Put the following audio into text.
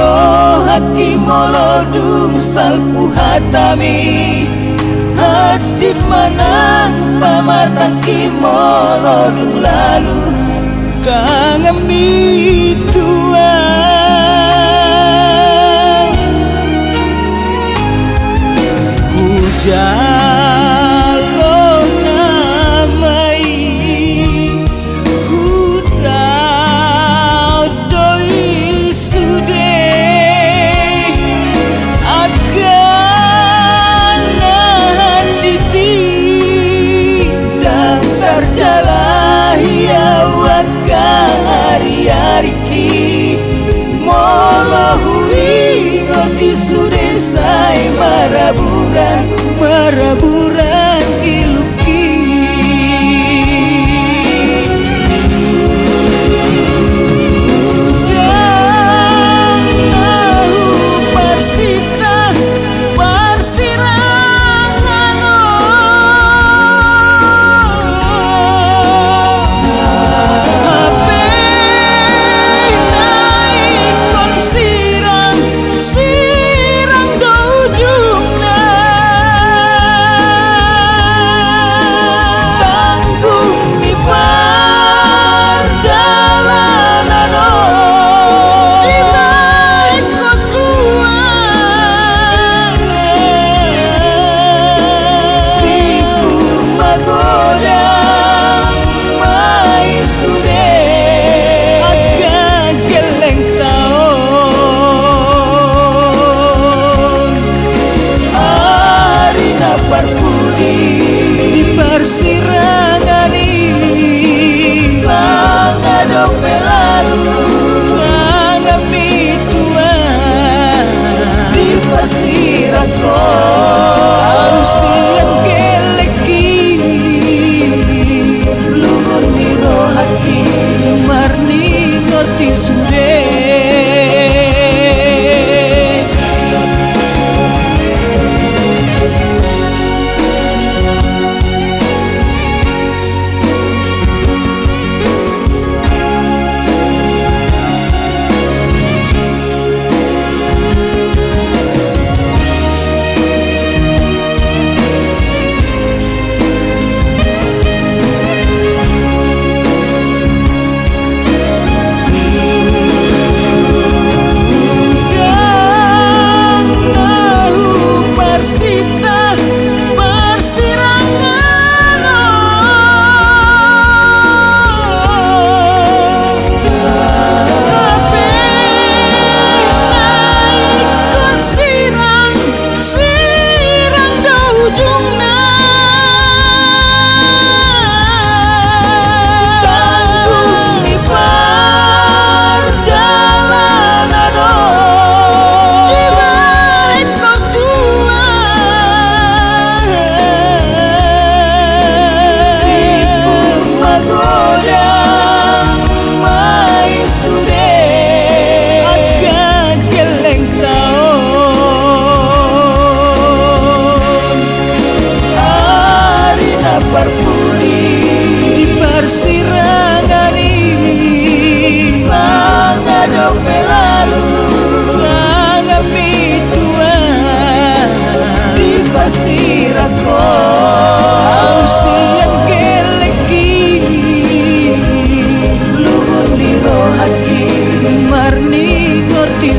miro hati molodung salpu hatami hati manang pamataki molodung lalu kangami tua hujan lo namai hutau doi sude akan citi dan terjalah ya hari-hari molahui ngoti sude say maraburan iluki yang tahu persita persirangan di persirangan ini sangat dope lalu sangat mituan di persirako alusian keleki luhur miro haki marni ngoti sude di persirangan ini sangat dope lalu sangat mituan di persirako ausian keleki luhur miro haki marni ngoti